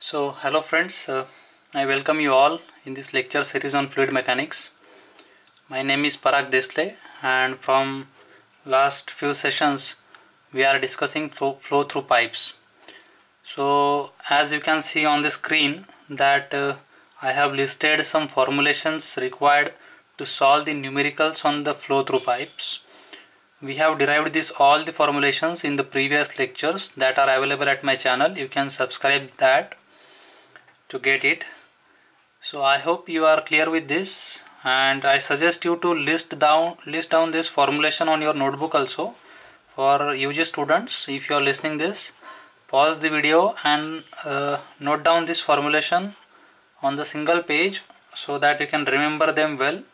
Hello friends, I welcome you all in this lecture series on fluid mechanics. My name is Parag Desale, and from last few sessions we are discussing flow through pipes. So as you can see on the screen that I have listed some formulations required to solve the numericals on the flow through pipes. We have derived all the formulations in the previous lectures that are available at my channel. You can subscribe that to get it. So I hope you are clear with this, and I suggest you to list down this formulation on your notebook also for UG students. If you are listening this, pause the video and note down this formulation on the single page so that you can remember them well.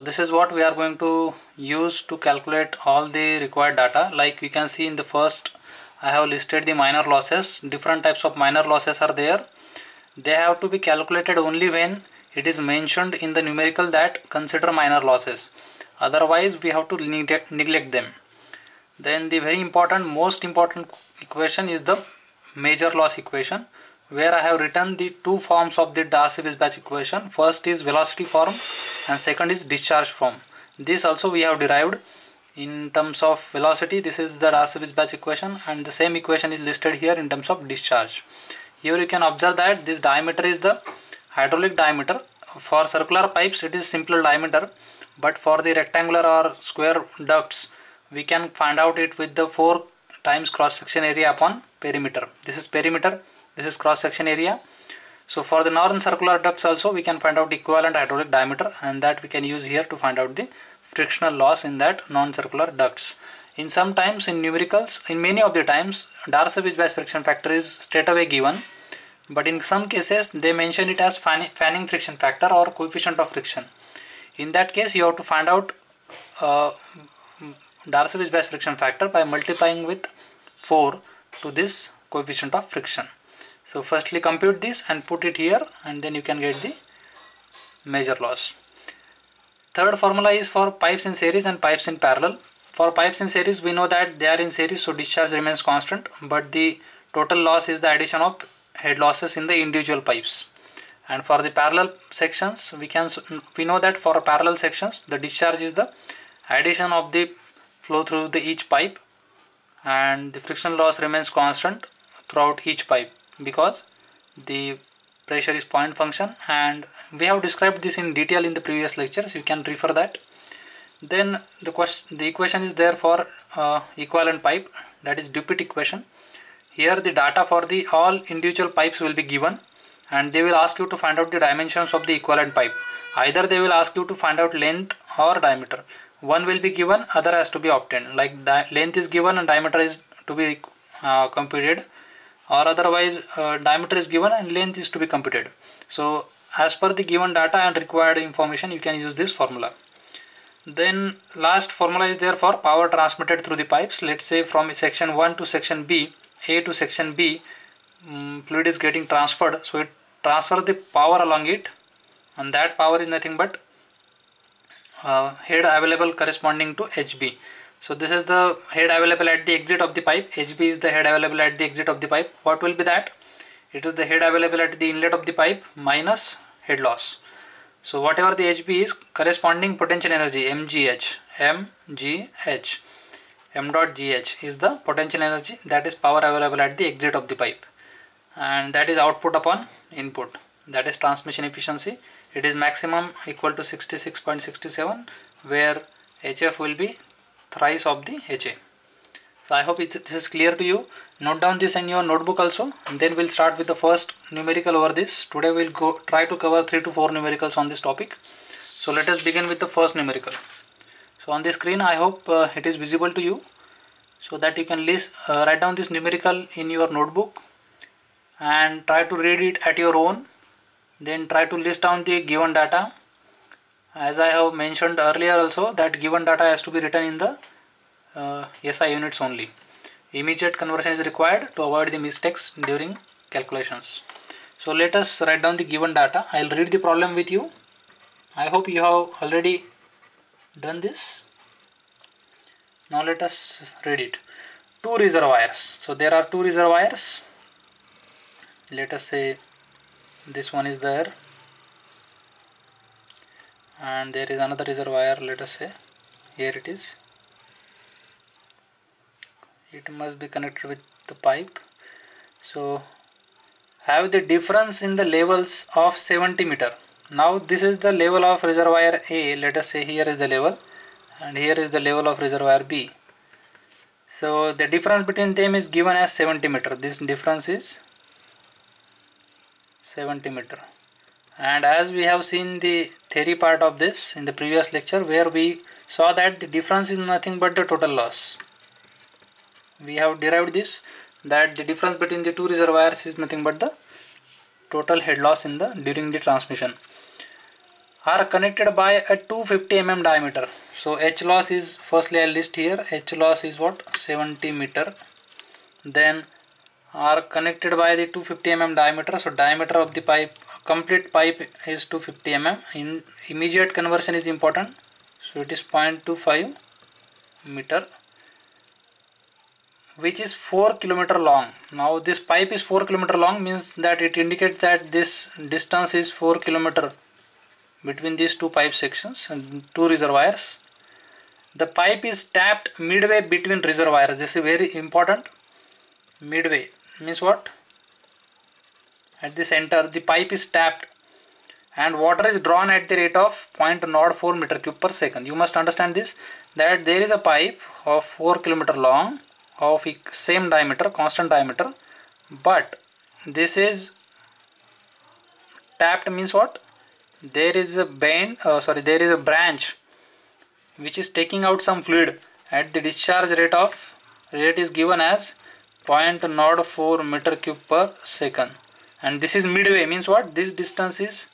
This is what we are going to use to calculate all the required data. Like we can see in the first, I have listed the minor losses. Different types of minor losses are there. They have to be calculated only when it is mentioned in the numerical that consider minor losses. Otherwise we have to neglect them. Then the most important equation is the major loss equation, where I have written the two forms of the Darcy-Wiesbach equation. First is velocity form and second is discharge form. This also we have derived in terms of velocity. This is the Darcy-Wiesbach equation, and the same equation is listed here in terms of discharge. Here you can observe that this diameter is the hydraulic diameter. For circular pipes it is simple diameter, but for the rectangular or square ducts we can find out it with the 4 times cross section area upon perimeter. This is perimeter, this is cross section area. So for the non-circular ducts also we can find out equivalent hydraulic diameter, and that we can use here to find out the frictional loss in that non-circular ducts. In some times in numericals, in many of the times, Darcy-Wiesbach friction factor is straight away given, but in some cases they mention it as fanning friction factor or coefficient of friction. In that case you have to find out Darcy-Wiesbach friction factor by multiplying with 4 to this coefficient of friction. So firstly compute this and put it here, and then you can get the major loss. Third formula is for pipes in series and pipes in parallel. For pipes in series we know that they are in series, so discharge remains constant, but the total loss is the addition of head losses in the individual pipes. And for the parallel sections we know that for parallel sections the discharge is the addition of the flow through each pipe, and the friction loss remains constant throughout each pipe because the pressure is point function, and we have described this in detail in the previous lectures. You can refer that. Then the equation is there for equivalent pipe, that is Dupuit equation. Here the data for the all individual pipes will be given, and they will ask you to find out the dimensions of the equivalent pipe. Either they will ask you to find out length or diameter. One will be given, other has to be obtained. Like length is given and diameter is to be computed, or otherwise diameter is given and length is to be computed. So as per the given data and required information you can use this formula. Then last formula is there for power transmitted through the pipes. Let's say from section 1 to section B, A to section B, fluid is getting transferred, so it transfers the power along it, and that power is nothing but head available corresponding to HB. So this is the head available at the exit of the pipe. HB is the head available at the exit of the pipe. What will be that? It is the head available at the inlet of the pipe minus head loss. So whatever the HB is, corresponding potential energy mgh m dot gh is the potential energy, that is power available at the exit of the pipe, and that is output upon input, that is transmission efficiency. It is maximum equal to 66.67, where HF will be thrice of the HA. So I hope this is clear to you. Note down this in your notebook also, and then we'll start with the first numerical over this. Today we'll try to cover 3 to 4 numericals on this topic. So let us begin with the first numerical. So on the screen I hope it is visible to you, so that you can write down this numerical in your notebook and try to read it at your own. Then try to list down the given data. As I have mentioned earlier also, that given data has to be written in the SI units only. Immediate conversion is required to avoid the mistakes during calculations. So let us write down the given data. I will read the problem with you. I hope you have already done this. Now let us read it. 2 reservoirs. So there are 2 reservoirs let us say this one is there, and there is another reservoir, let us say here it is. It must be connected with the pipe. So have the difference in the levels of 70 meter. Now this is the level of reservoir A, let us say here is the level, and here is the level of reservoir B. So the difference between them is given as 70 meter. This difference is 70 meter. And as we have seen the theory part of this in the previous lecture, where we saw that the difference is nothing but the total loss. We have derived this, that the difference between the two reservoirs is nothing but the total head loss in the during the transmission. Are connected by a 250 mm diameter. So H loss is, firstly I list here, H loss is what, 70 meter. Then are connected by the 250 mm diameter. So diameter of the pipe, complete pipe is 250 mm. In immediate conversion is important. So it is 0.25 meter, which is 4 kilometer long. Now this pipe is 4 kilometer long, means that it indicates that this distance is 4 kilometer between these two pipe sections and two reservoirs. The pipe is tapped midway between reservoirs. This is very important. Midway means what? At the center the pipe is tapped and water is drawn at the rate of 0.04 meter cube per second. You must understand this, that there is a pipe of 4 kilometer long of same diameter, constant diameter, but this is tapped means what? There is a there is a branch which is taking out some fluid at the discharge rate is given as 0.04 meter cube per second, and this is midway means what? This distance is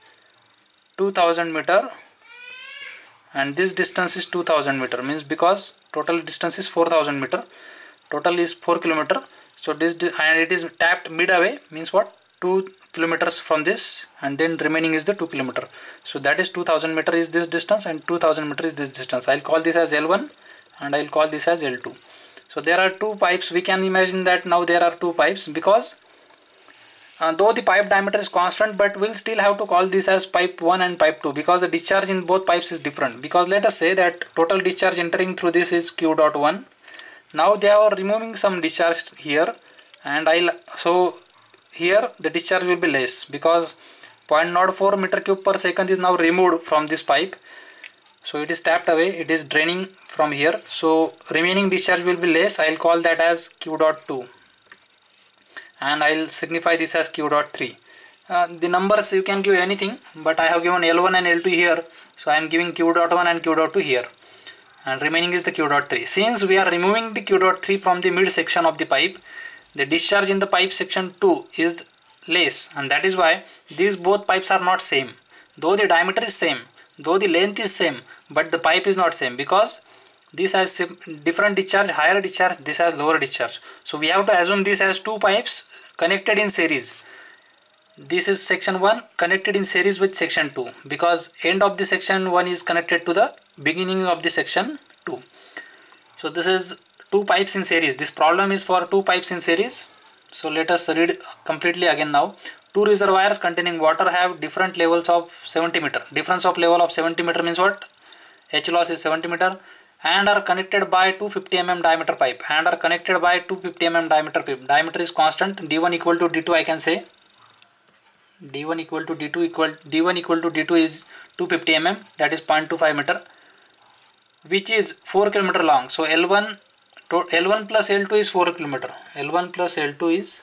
2000 meter and this distance is 2000 meter, means because total distance is 4000 meter, total is 4 kilometer. So this and it is tapped midway means what? 2 kilometers from this, and then remaining is the 2 kilometer. So that is 2000 meter is this distance and 2000 meter is this distance. I'll call this as L1 and I'll call this as L2. So there are two pipes. We can imagine that now there are two pipes, because though the pipe diameter is constant, but we'll still have to call this as pipe 1 and pipe 2, because the discharge in both pipes is different. Because let us say that total discharge entering through this is Q dot 1. Now they are removing some discharge here, and so here the discharge will be less, because 0.04 meter cube per second is now removed from this pipe. So it is tapped away, it is draining from here, so remaining discharge will be less. I'll call that as Q dot 2 and I'll signify this as Q dot 3. The numbers you can give anything, but I have given L1 and L2 here, so I am giving Q dot 1 and Q dot 2 here, and remaining is the Q dot 3. Since we are removing the Q dot 3 from the mid section of the pipe, the discharge in the pipe section 2 is less, and that is why these both pipes are not same. Though the diameter is same, though the length is same, but the pipe is not same, because this has different discharge, higher discharge, this has lower discharge. So we have to assume this as two pipes connected in series. This is section 1 connected in series with section 2, because end of the section 1 is connected to the beginning of the section 2. So this is two pipes in series. This problem is for two pipes in series. So let us read completely again now. Two reservoirs containing water have different levels of 70 meter. Difference of level of 70 meter means what? H loss is 70 meter, and are connected by 250 mm diameter pipe, and are connected by 250 mm diameter pipe. Diameter is constant. D1 equal to D2, I can say. D1 equal to D2 is 250 mm, that is 0.25 meter, which is 4 kilometer long. So L1 plus L2 is 4 kilometer. L1 plus L2 is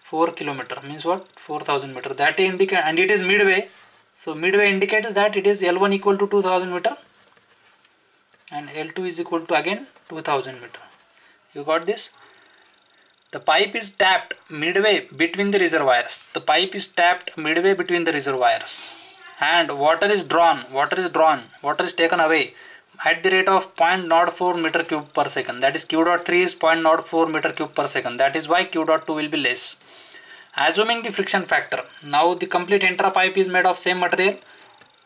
4 kilometer, means what? 4000 meter. That indicate, and it is midway. So midway indicates that it is L1 equal to 2000 meter and L2 is equal to again 2000 meter. You got this? The pipe is tapped midway between the reservoirs. The pipe is tapped midway between the reservoirs, and water is taken away at the rate of 0.04 meter cube per second. That is Q dot 3 is 0.04 meter cube per second. That is why Q dot 2 will be less. Assuming the friction factor, now the complete intra pipe is made of same material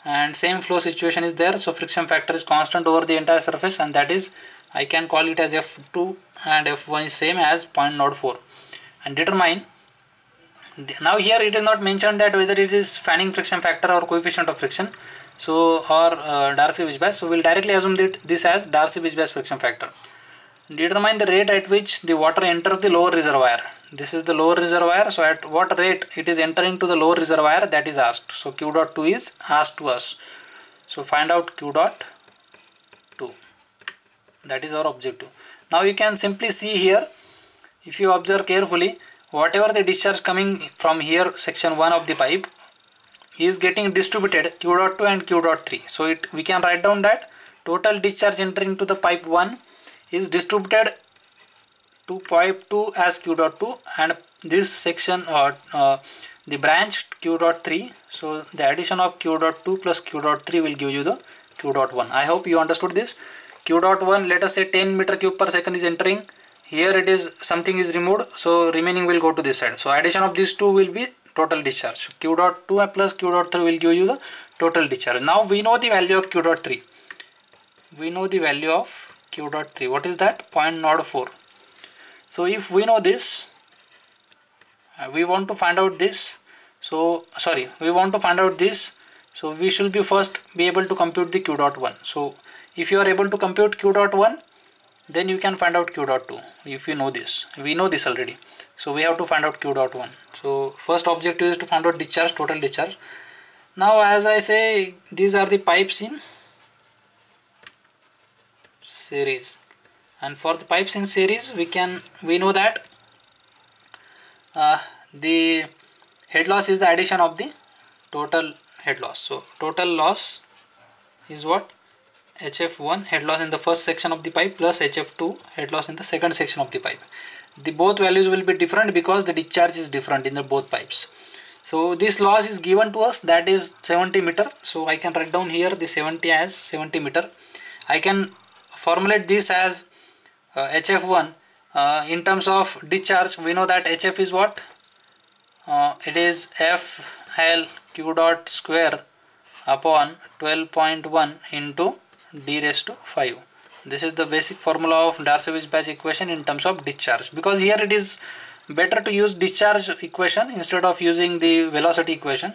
and same flow situation is there, so friction factor is constant over the entire surface, and that is, I can call it as F2, and F1 is same as 0.04. And determine Now here it is not mentioned that whether it is fanning friction factor or coefficient of friction, so or Darcy-Wiesbach. So we'll directly assume that this as Darcy-Wiesbach friction factor. Determine the rate at which the water enters the lower reservoir. This is the lower reservoir, so at what rate it is entering to the lower reservoir, that is asked. So Q dot 2 is asked to us. So find out Q dot 2. That is our objective. Now you can simply see here, if you observe carefully, whatever the discharge coming from here, section 1 of the pipe, is getting distributed Q dot 2 and Q dot 3. So we can write down that total discharge entering to the pipe 1 is distributed to pipe 2 as Q dot 2, and this section or the branch Q dot 3. So the addition of Q dot 2 plus Q dot 3 will give you the Q dot 1. I hope you understood this. Q dot 1, let us say 10 meter cube per second is entering. Here it is, something is removed, so remaining will go to this side. So addition of these two will be total discharge. Q dot 2 plus Q dot 3 will give you the total discharge. Now we know the value of Q dot 3. We know the value of Q dot 3. What is that? 0.04. So if we know this, we want to find out this. So sorry, we want to find out this. So we should be first be able to compute the Q dot 1. So if you are able to compute Q dot 1, then you can find out Q dot 2. If you know this, we know this already. So we have to find out Q dot 1. So first objective is to find out discharge, total discharge. Now as I say, these are the pipes in series, and for the pipes in series we know that the head loss is the addition of the total head loss. So total loss is what? HF1 head loss in the first section of the pipe plus HF2 head loss in the second section of the pipe. The both values will be different because the discharge is different in the both pipes. So this loss is given to us, that is 70 meter. So I can write down here the 70 as 70 meter. I can formulate this as HF1 in terms of discharge. We know that HF is what? It is FL Q dot square upon 12.1 into D raised to 5. This is the basic formula of Darcy-Wiesbach equation in terms of discharge, because here it is better to use discharge equation instead of using the velocity equation,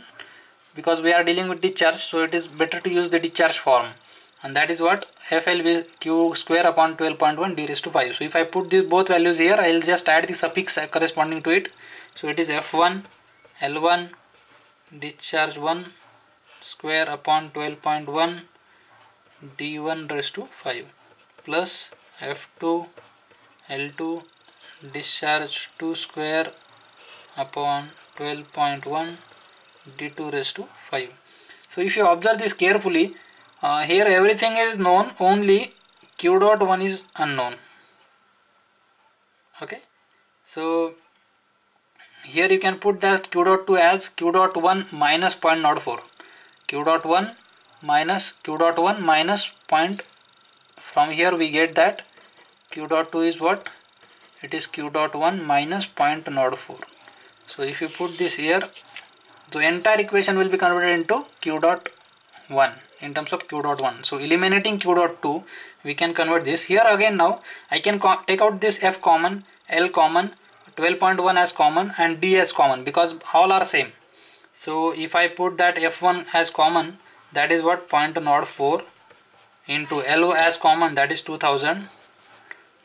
because we are dealing with discharge, so it is better to use the discharge form, and that is what FL Q square upon 12.1 D raised to 5. So if I put these both values here, I will just add the suffix corresponding to it. So it is F1 L1 discharge 1 square upon 12.1 D1 raised to 5 plus F2 L2 discharge 2 square upon 12.1 D2 raised to 5. So if you observe this carefully, here everything is known, only Q dot 1 is unknown. Okay, so here you can put that Q dot 2 as Q dot 1 minus 0.04. Q dot 1 minus Q dot 1 minus point. From here we get that Q dot 2 is what? It is Q dot 1 minus 0.04. So if you put this here, the entire equation will be converted into Q dot 1 in terms of Q dot 1. So eliminating Q dot 2, we can convert this. Here again now I can take out this F common, L common, 12.1 as common and D as common, because all are same. So if I put that F1 as common, that is what? 0.04 into L as common, that is 2000,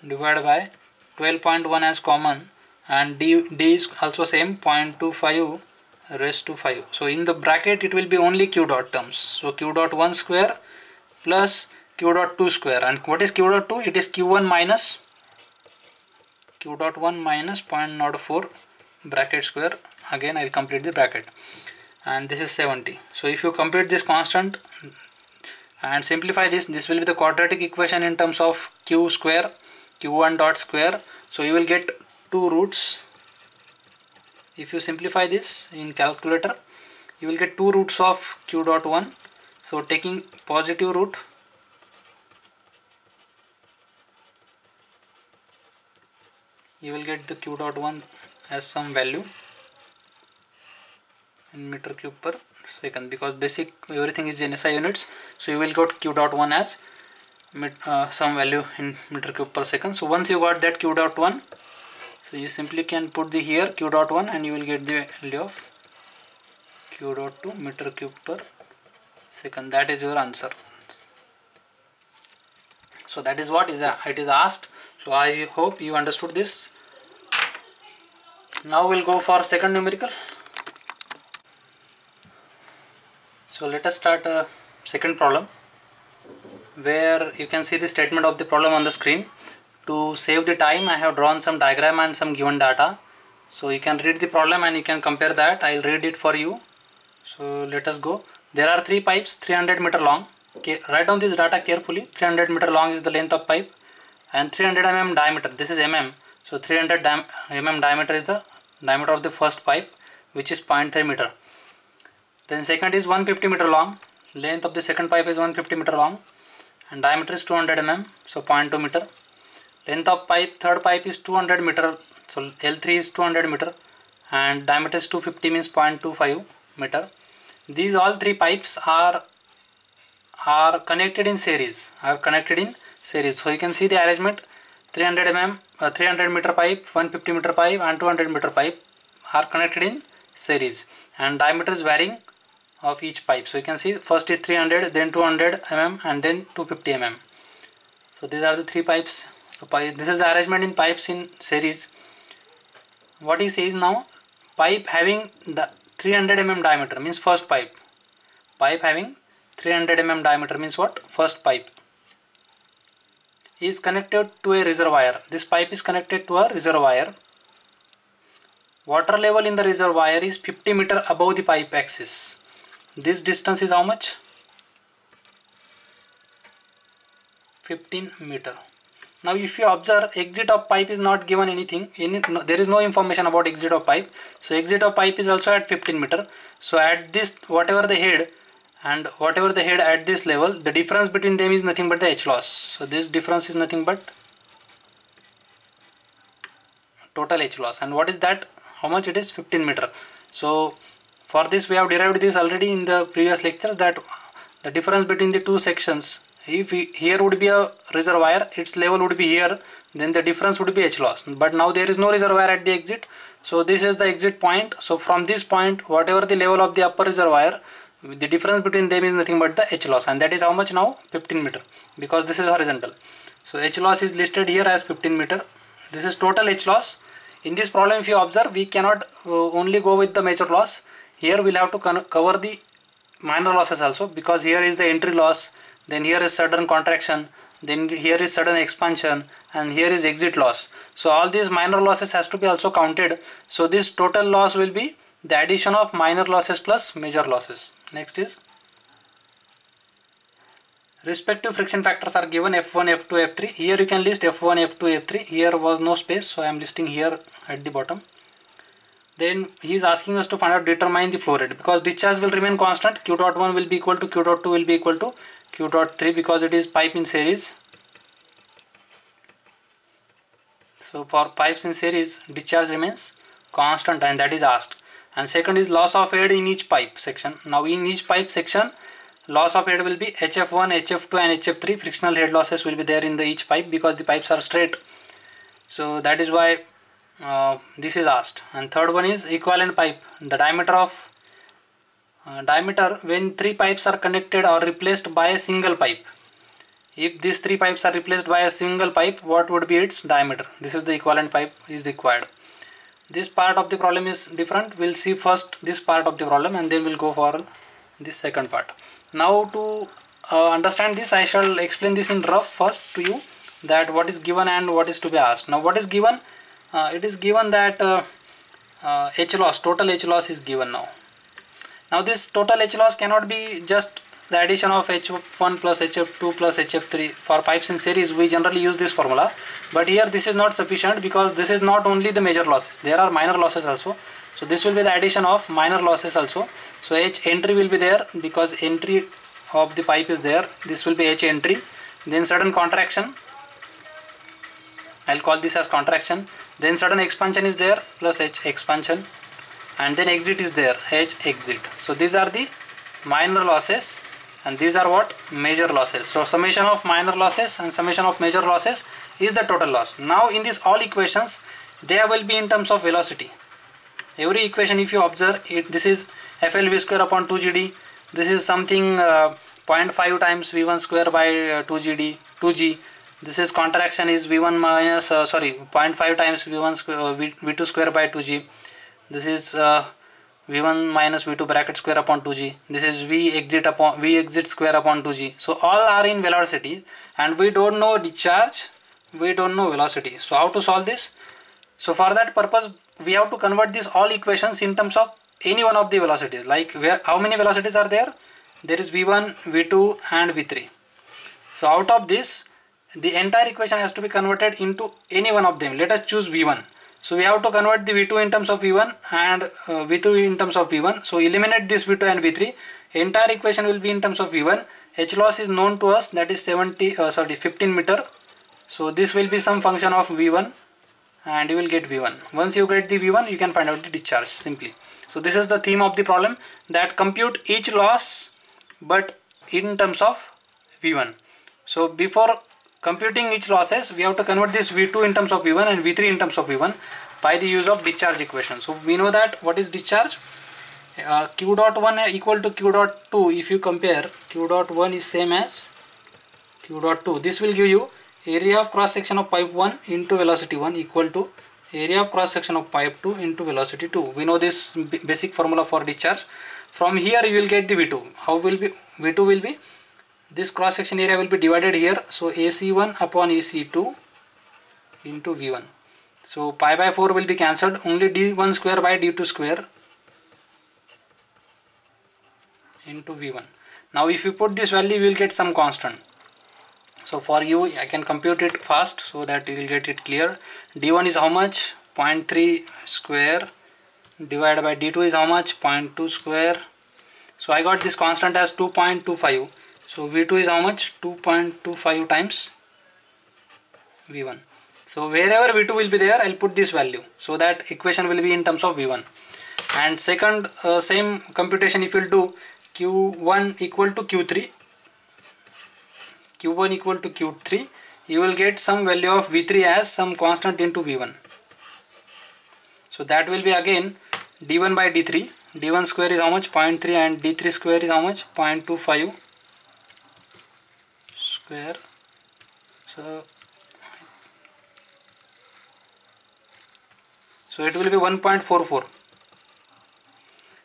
divided by 12.1 as common, and D is also same, 0.25 raised to 5. So in the bracket it will be only Q dot terms. So Q dot 1 square plus Q dot 2 square. And what is Q dot 2? It is Q1 minus Q dot 1 minus 0.04 bracket square. Again I will complete the bracket, and this is 70. So if you complete this constant and simplify this, this will be the quadratic equation in terms of Q square, Q1 dot square. So you will get two roots. If you simplify this in calculator, you will get two roots of Q dot 1. So taking positive root, you will get the Q dot 1 as some value in meter cube per second, because basic everything is in SI units. So you will get Q dot 1 as some value in meter cube per second. So once you got that Q dot 1, So you simply can put the here q dot 1 and you will get the value of q dot 2 meter cube per second. That is your answer. So that is what it is asked. So I hope you understood this. Now we'll go for second numerical. So let us start a second problem, where you can see the statement of the problem on the screen. To save the time, I have drawn some diagram and some given data. So you can read the problem and you can compare that. I'll read it for you. So let us go. There are 3 pipes 300 meter long. Okay, write down this data carefully. 300 meter long is the length of pipe and 300 mm diameter. This is mm. So 300 mm diameter is the diameter of the first pipe, which is 0.3 meter. Then second is 150 meter long. Length of the second pipe is 150 meter long and diameter is 200 mm, so 0.2 meter. Length of pipe, third pipe is 200 meter, so L3 is 200 meter and diameter is 250, means 0.25 meter. These all 3 pipes are connected in series. So you can see the arrangement: 300 meter pipe, 150 meter pipe and 200 meter pipe are connected in series, and diameter is varying of each pipe. So you can see first is 300, then 200 mm and then 250 mm. So these are the 3 pipes. So this is the arrangement in pipes in series. What he says now, pipe having the 300 mm diameter means first pipe. Pipe having 300 mm diameter means what? First pipe is connected to a reservoir. This pipe is connected to a reservoir. Water level in the reservoir is 50 meter above the pipe axis. This distance is how much? 15 meter. Now if you observe, exit of pipe is not given anything. There is no information about exit of pipe. So exit of pipe is also at 15 meter. So at this, whatever the head and whatever the head at this level, the difference between them is nothing but the H loss. So this difference is nothing but total H loss. And what is that? How much it is? 15 meter. So for this we have derived this already in the previous lectures, that the difference between the two sections, if here would be a reservoir, its level would be here, then the difference would be H loss. But now there is no reservoir at the exit, so this is the exit point. So from this point, whatever the level of the upper reservoir, the difference between them is nothing but the H loss, and that is how much now? 15 meter, because this is horizontal. So H loss is listed here as 15 meter. This is total H loss. In this problem, if you observe, we cannot only go with the major loss. Here we'll have to cover the minor losses also, because here is the entry loss, then here is sudden contraction, then here is sudden expansion, and here is exit loss. So all these minor losses has to be also counted. So this total loss will be the addition of minor losses plus major losses. Next is respective friction factors are given: F1, F2, F3. Here you can list F1, F2, F3. Here was no space, so I am listing here at the bottom. Then he is asking us to find out, determine the flow rate, because discharge will remain constant. Q dot 1 will be equal to Q dot 2 will be equal to Q dot 3, because it is pipe in series. So for pipes in series, discharge remains constant, and that is asked. And second is loss of head in each pipe section. Now in each pipe section, loss of head will be HF1, HF2 and HF3. Frictional head losses will be there in the each pipe, because the pipes are straight. So that is why this is asked. And third one is equivalent pipe. The diameter when 3 pipes are connected or replaced by a single pipe. If these 3 pipes are replaced by a single pipe, what would be its diameter? This is the equivalent pipe is required. This part of the problem is different. We'll see first this part of the problem and then we'll go for this second part. Now to understand this, I shall explain this in rough first to you, that what is given and what is to be asked. Now what is given? It is given that H loss, total H loss is given now. Now this total H loss cannot be just the addition of H1 plus HF2 plus HF3. For pipes in series we generally use this formula, but here this is not sufficient, because this is not only the major losses, there are minor losses also. So this will be the addition of minor losses also. So H entry will be there, because entry of the pipe is there. This will be H entry. Then sudden contraction, I'll call this as contraction. Then sudden expansion is there, plus H expansion, and then exit is there, H exit. So these are the minor losses, and these are what? Major losses. So summation of minor losses and summation of major losses is the total loss. Now in these all equations, they will be in terms of velocity. Every equation, if you observe it, this is FLV square upon 2GD. This is something 0.5 times V1 square by 2G. This is contraction is V1 minus 0.5 times V1 square, V2 square by 2G. This is V1 minus V2 bracket square upon 2G. This is V exit square upon 2G. So all are in velocity, and we don't know discharge, we don't know velocity. So how to solve this? So for that purpose, we have to convert these all equations in terms of any one of the velocities. Like how many velocities are there? There is V1, V2 and V3. So out of this, the entire equation has to be converted into any one of them. Let us choose V1. So we have to convert the V2 in terms of V1 and V2 in terms of V1. So eliminate this V2 and V3. Entire equation will be in terms of V1. H loss is known to us, that is 15 meter. So this will be some function of V1, and you will get V1. Once you get the V1, you can find out the discharge simply. So this is the theme of the problem, that compute each loss but in terms of V1. So before computing each losses, we have to convert this V2 in terms of V1 and V3 in terms of V1 by the use of discharge equation. So we know that what is discharge? Q dot 1 equal to Q dot 2. If you compare, Q dot 1 is same as Q dot 2. This will give you area of cross section of pipe 1 into velocity 1 equal to area of cross section of pipe 2 into velocity 2. We know this basic formula for discharge. From here you will get the V2. How will be V2 will be, this cross section area will be divided here, so AC1 upon AC2 into V1. So pi by 4 will be cancelled, only D1 square by D2 square into V1. Now if you put this value, you will get some constant. So for you, I can compute it fast so that you will get it clear. D1 is how much? 0.3 square divided by D2 is how much? 0.2 square. So I got this constant as 2.25. So V2 is how much? 2.25 times V1. So wherever V2 will be there, I'll put this value. So that equation will be in terms of V1. And second, same computation if you'll do, Q1 equal to Q3. Q1 equal to Q3, you will get some value of V3 as some constant into V1. So that will be again D1 by D3. D1 square is how much? 0.3 and D3 square is how much? 0.25 square. So it will be 1.44.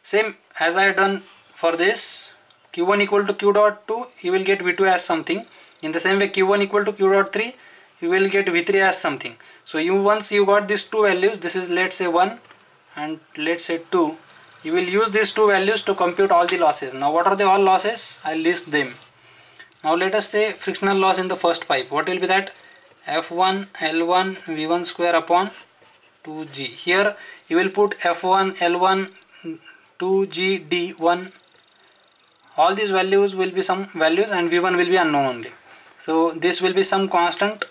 Same as I done for this, Q1 equal to Q dot 2, you will get V2 as something. In the same way, Q1 equal to Q dot 3, you will get V3 as something. So once you got these two values, this is let's say 1 and let's say 2, you will use these two values to compute all the losses. Now what are the all losses? I'll list them. Now let us say frictional loss in the first pipe. What will be that? F1 L1 V1 square upon 2G. Here you will put F1 L1 2G D1. All these values will be some values and V1 will be unknown only. So this will be some constant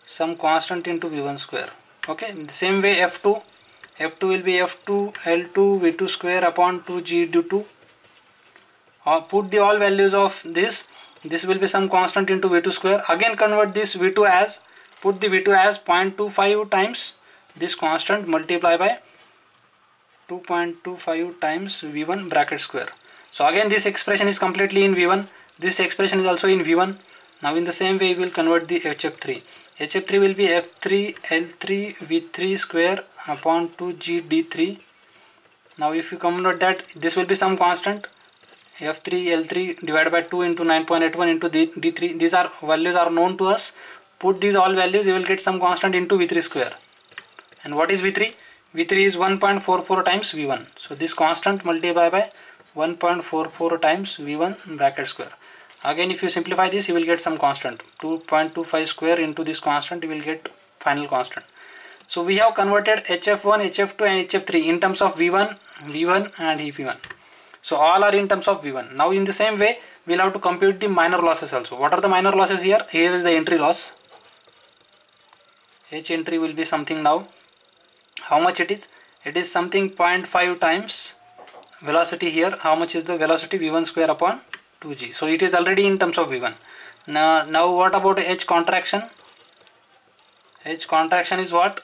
into V1 square. Okay, in the same way F2 will be F2 L2 V2 square upon 2G D2. Put the all values of this will be some constant into V2 square. Again convert this V2 as, put the V2 as 0.25 times this constant multiply by 2.25 times V1 bracket square. So again this expression is completely in V1. This expression is also in V1. Now in the same way we will convert the HF3. HF3 will be F3 L3 V3 square upon 2G D3. Now if you convert that, this will be some constant F3 L3 divided by 2 into 9.81 into D3. These are values are known to us. Put these all values, you will get some constant into V3 square. And what is V3? V3 is 1.44 times V1. So this constant multiply by 1.44 times V1 bracket square. Again if you simplify this, you will get some constant 2.25 square into this constant, you will get final constant. So we have converted HF1, HF2 and HF3 in terms of V1 and V1. So all are in terms of V1. Now in the same way we will have to compute the minor losses also. What are the minor losses here? Here is the entry loss. H entry will be something now. How much it is? It is something 0.5 times velocity here. How much is the velocity? V1 square upon 2G. So it is already in terms of V1. Now what about H contraction? H contraction is what?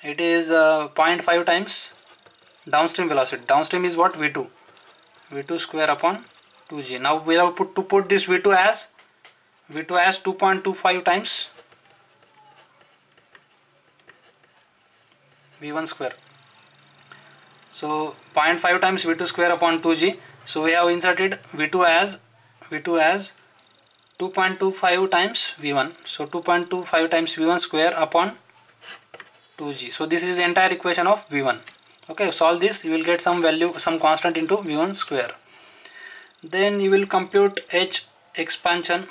It is 0.5 times downstream velocity. Downstream is what? V2. V2 square upon 2g. Now we have to put this V2 as 2.25 times V1 square. So 0.5 times V2 square upon 2g. So we have inserted V2 as 2.25 times V1. So 2.25 times V1 square upon 2g. So this is the entire equation of V1. Okay, solve this, you will get some value, some constant into V1 square. Then you will compute H expansion,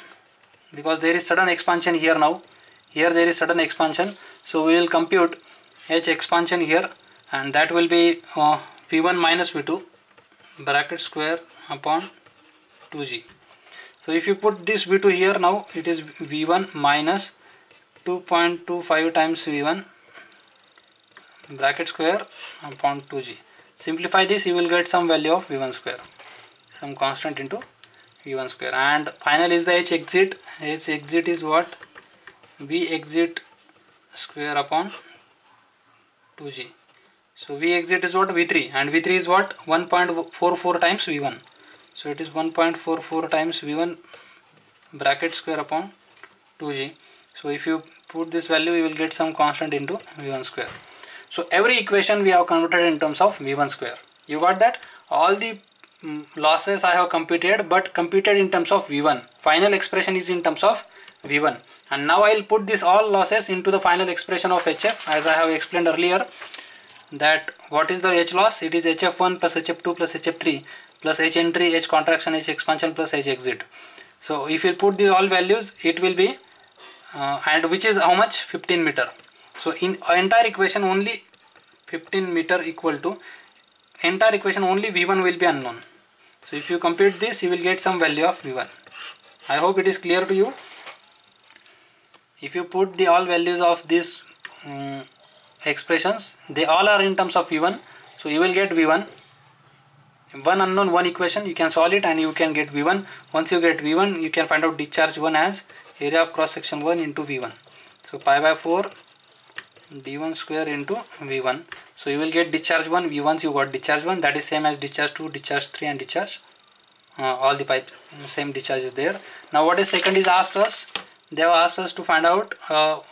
because there is sudden expansion here now. Here there is sudden expansion. So we will compute H expansion here, and that will be V1 minus V2 bracket square upon 2g. So if you put this V2 here, now it is V1 minus 2.25 times V1 bracket square upon 2g. Simplify this, you will get some value of V1 square, some constant into V1 square. And final is the H exit. H exit is what? V exit square upon 2g. So V exit is what? V3, and V3 is what? 1.44 times V1. So it is 1.44 times V1 bracket square upon 2g. So if you put this value, you will get some constant into V1 square. So every equation we have converted in terms of V1 square. You got that? All the losses I have computed, but computed in terms of V1. Final expression is in terms of V1. And now I will put this all losses into the final expression of HF, as I have explained earlier. That what is the H loss? It is HF1 plus HF2 plus HF3 plus H entry, H contraction, H expansion plus H exit. So if you put these all values, it will be and which is how much? 15 meter. So in entire equation only 15 meter equal to entire equation only V1 will be unknown. So if you compute this, you will get some value of V1. I hope it is clear to you. If you put the all values of these expressions, they all are in terms of V1. So you will get V1. One unknown, one equation, you can solve it and you can get V1. Once you get V1, you can find out discharge 1 as area of cross section 1 into V1. So pi by 4 d1 square into V1. So you will get discharge 1. V1 you got discharge 1, that is same as discharge 2, discharge 3 and discharge. All the pipe same discharge is there. Now what is second is asked us. They have asked us to find out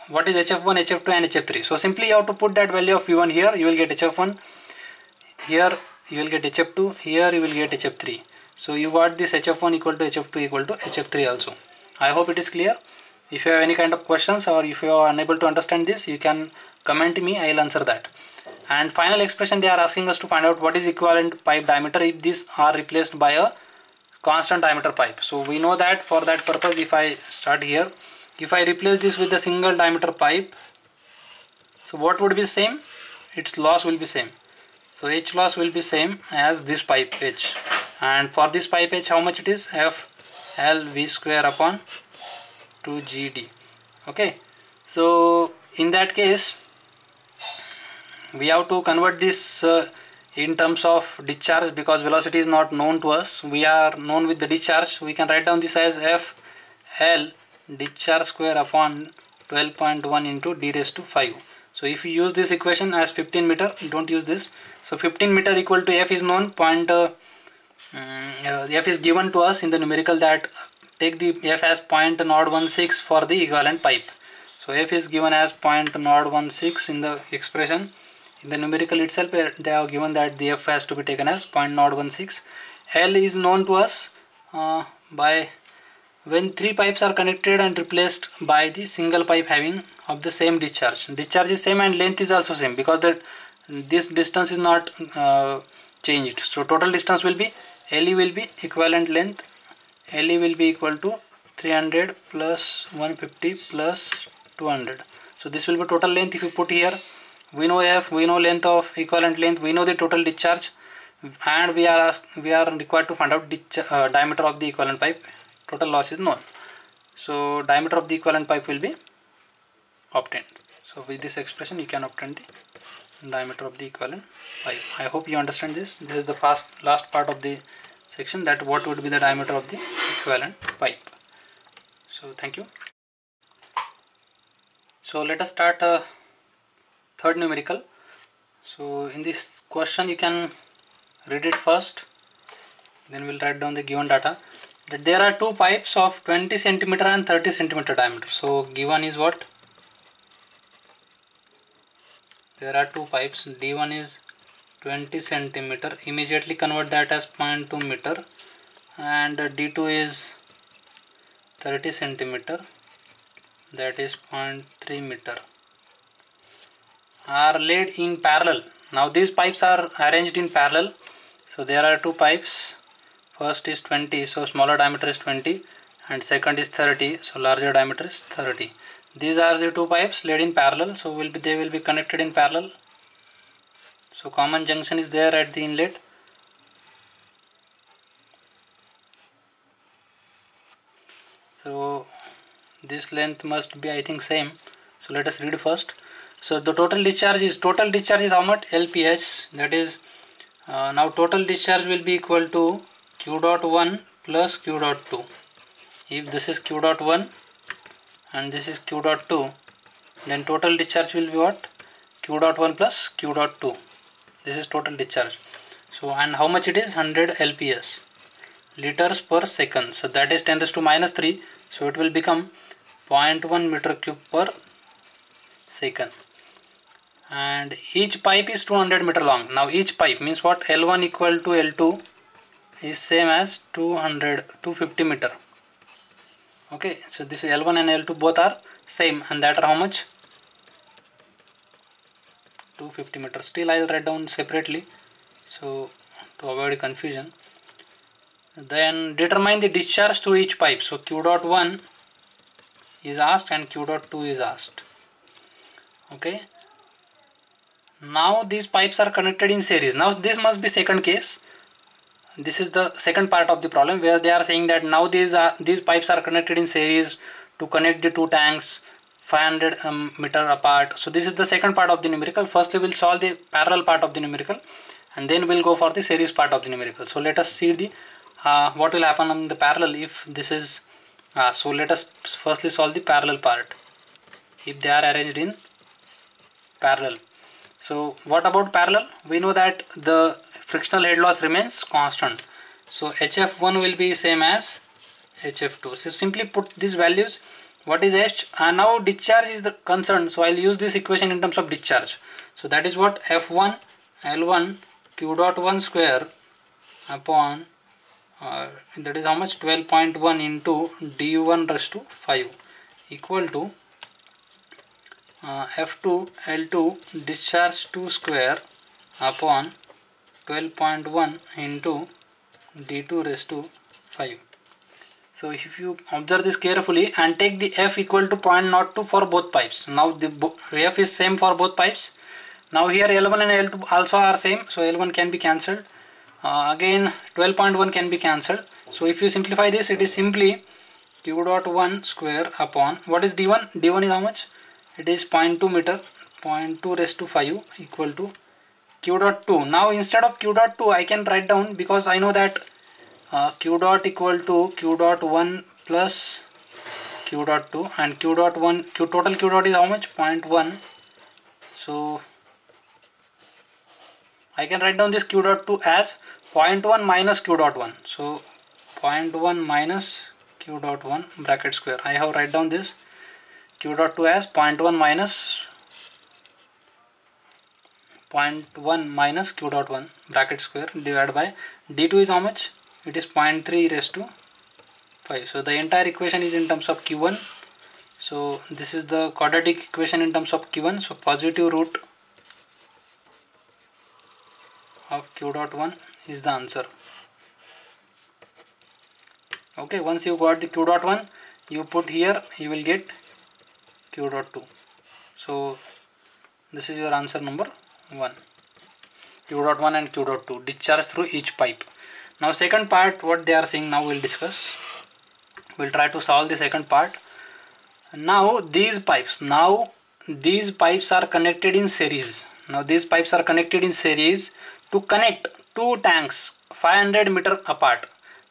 what is HF1, HF2 and HF3. So simply you have to put that value of V1 here. You will get HF1. Here you will get HF2. Here you will get HF3. So you got this HF1 equal to HF2 equal to HF3 also. I hope it is clear. If you have any kind of questions or if you are unable to understand this, you can comment me, I will answer that. And final expression, they are asking us to find out what is equivalent pipe diameter if these are replaced by a constant diameter pipe. So we know that for that purpose, if I start here, if I replace this with a single diameter pipe, so what would be same? Its loss will be same. So H loss will be same as this pipe H. And for this pipe H, how much it is? F L V square upon 2GD. Okay. So in that case, we have to convert this in terms of discharge, because velocity is not known to us. We are known with the discharge. We can write down this as F L discharge square upon 12.1 into d raised to 5. So if you use this equation as 15 meter, don't use this. So 15 meter equal to F is known, F is given to us in the numerical, that take the F as 0.016 for the equivalent pipe. So F is given as 0.016 in the expression. In the numerical itself, they have given that the F has to be taken as 0.016. L is known to us by when three pipes are connected and replaced by the single pipe having of the same discharge. Discharge is same and length is also same, because this distance is not changed. So total distance will be, LE will be equivalent length. LE will be equal to 300 plus 150 plus 200. So this will be total length. If you put here, we know F, we know length of equivalent length, we know the total discharge, and we are required to find out diameter of the equivalent pipe. Total loss is known. So diameter of the equivalent pipe will be obtained. So with this expression you can obtain the diameter of the equivalent pipe. I hope you understand this. This is the last part of the section, that what would be the diameter of the equivalent pipe. So thank you. So let us start third numerical. So in this question you can read it first, then we'll write down the given data. That there are two pipes of 20 centimeter and 30 centimeter diameter. So given is what? There are two pipes. D1 is 20 centimeter. Immediately convert that as 0.2 meter, and D2 is 30 centimeter. That is 0.3 meter. Are laid in parallel. Now these pipes are arranged in parallel. So there are two pipes. First is 20, so smaller diameter is 20, and second is 30, so larger diameter is 30. These are the two pipes laid in parallel, so they will be connected in parallel. So common junction is there at the inlet. So this length must be, I think, same. So let us read first. So the total discharge is how much? LPH. That is now total discharge will be equal to Q dot 1 plus Q dot 2. If this is Q dot 1 and this is Q dot 2, then total discharge will be what? Q dot 1 plus Q dot 2. This is total discharge. So, and how much it is? 100 LPS, liters per second. So that is 10 raised to minus 3. So it will become 0.1 meter cube per second. And each pipe is 200 meter long. Now each pipe means what? L1 equal to L2 is same as 250 meter. Okay, so this is L1 and L2 both are same, and that are how much? 250 meter. Still I will write down separately, so to avoid confusion. Then determine the discharge through each pipe. So Q dot 1 is asked and Q dot 2 is asked. Okay. Now these pipes are connected in series. Now this must be second case. This is the second part of the problem, where they are saying that now these pipes are connected in series to connect the two tanks 500 meter apart. So this is the second part of the numerical. Firstly we'll solve the parallel part of the numerical, and then we'll go for the series part of the numerical. So let us see the what will happen on the parallel if this is so let us firstly solve the parallel part if they are arranged in parallel. So what about parallel? We know that the frictional head loss remains constant. So HF1 will be same as HF2. So simply put these values. What is H? And now discharge is the concern. So I'll use this equation in terms of discharge. So that is what? F1 L1 Q dot 1 square upon that is how much? 12.1 into D1 raised to 5 equal to F2 L2 discharge 2 square upon 12.1 into D2 raised to 5. So if you observe this carefully and take the F equal to 0.02 for both pipes. Now the F is same for both pipes. Now here L1 and L2 also are same, so L1 can be cancelled. Again 12.1 can be cancelled. So if you simplify this, it is simply Q dot 1 square upon what is D1? D1 is how much? It is 0.2 meter, 0.2 raised to 5 equal to Q dot 2. Now instead of Q dot 2 I can write down, because I know that Q dot equal to Q dot 1 plus Q dot 2, and Q dot 1 total Q dot is how much? 0.1. So I can write down this Q dot 2 as 0.1 minus Q dot 1. So 0.1 minus Q dot 1 bracket square. I have write down this Q dot 2 as 0.1 minus Q dot 1 bracket square divided by D2 is how much? It is 0.3 raised to 5. So the entire equation is in terms of Q1. So this is the quadratic equation in terms of Q1. So positive root of Q dot 1 is the answer. Okay, once you got the Q dot 1, you put here, you will get Q dot 2. So this is your answer number 1. Q dot 1 and Q dot 2 discharge through each pipe. Now second part, what they are saying, now we'll discuss. We'll try to solve the second part. Now these pipes are connected in series. Now these pipes are connected in series to connect two tanks 500 meter apart.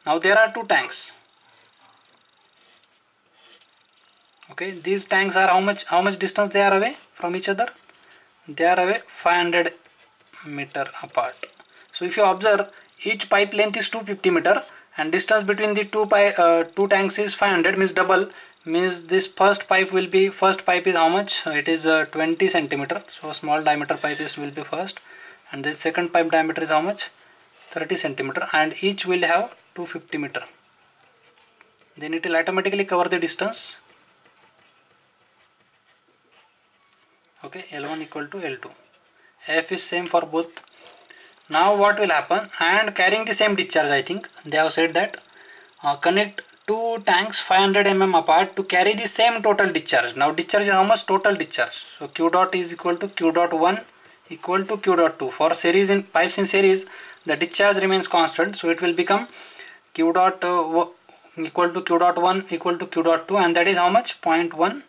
Now there are two tanks. Okay, these tanks are how much distance they are away from each other? they are away 500 meter apart. So if you observe, each pipe length is 250 meter and distance between the two tanks is 500, means double, means this first pipe is how much? It is 20 centimeter. So small diameter pipe will be first, and the second pipe diameter is how much? 30 centimeter, and each will have 250 meter. Then it will automatically cover the distance. Okay, L1 equal to L2. F is same for both. Now what will happen? And carrying the same discharge, I think they have said that connect two tanks 500 mm apart to carry the same total discharge. Now discharge is how much? Total discharge. So Q dot is equal to Q dot 1 equal to Q dot 2. For series in pipes in series, the discharge remains constant, so it will become Q dot equal to Q dot 1 equal to Q dot 2, and that is how much? 0.1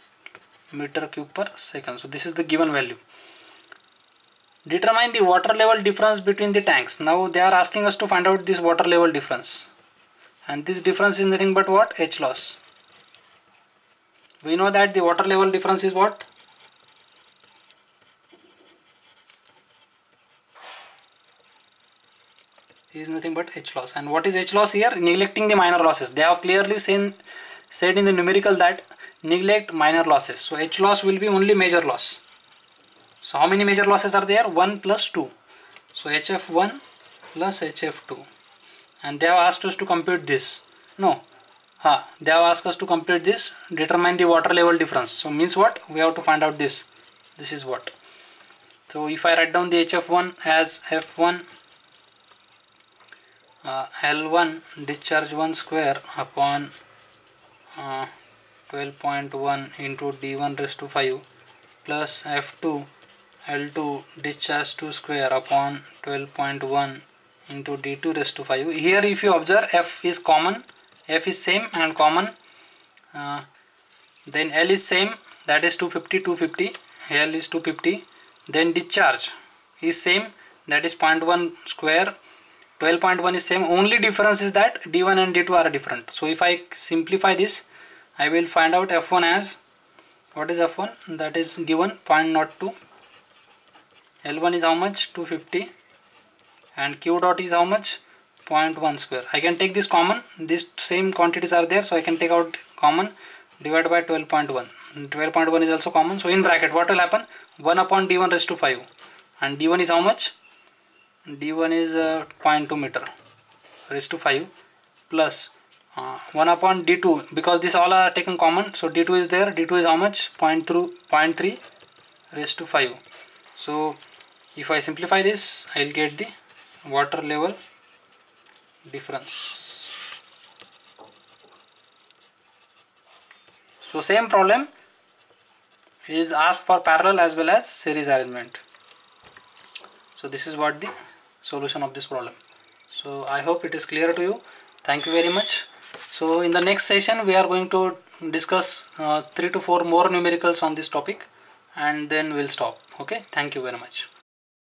meter cube per second. So this is the given value. Determine the water level difference between the tanks. Now they are asking us to find out this water level difference, and this difference is nothing but what? H loss. We know that the water level difference is what? Is nothing but H loss. And what is H loss here? Neglecting the minor losses. They have clearly said in the numerical that neglect minor losses. So H loss will be only major loss. So how many major losses are there? 1 plus 2. So HF1 plus HF2. And they have asked us to compute this. No. They have asked us to compute this. Determine the water level difference. So means what? We have to find out this. This is what. So if I write down the HF1 as F1 L1 discharge 1 square upon 12.1 into D1 raised to 5 plus F2 L2 discharge 2 square upon 12.1 into D2 raised to 5. Here if you observe, F is common, F is same and common, then L is same, that is 250, L is 250, then discharge is same, that is 0.1 square, 12.1 is same, only difference is that D1 and D2 are different. So if I simplify this, I will find out F1 as, what is F1? That is given 0.02, L1 is how much? 250, and Q dot is how much? 0.1 square. I can take this common, these same quantities are there, so I can take out common, divided by 12.1. 12.1 is also common, so in bracket what will happen? 1 upon D1 raised to 5, and D1 is how much? D1 is 0.2 meter raised to 5 plus 1 upon D2, because these all are taken common, so D2 is there, D2 is how much? 0.3 raised to 5. So if I simplify this, I will get the water level difference. So same problem is asked for parallel as well as series arrangement. So this is what the solution of this problem. So I hope it is clear to you. Thank you very much. So in the next session we are going to discuss 3 to 4 more numericals on this topic, and then we'll stop. Okay, thank you very much.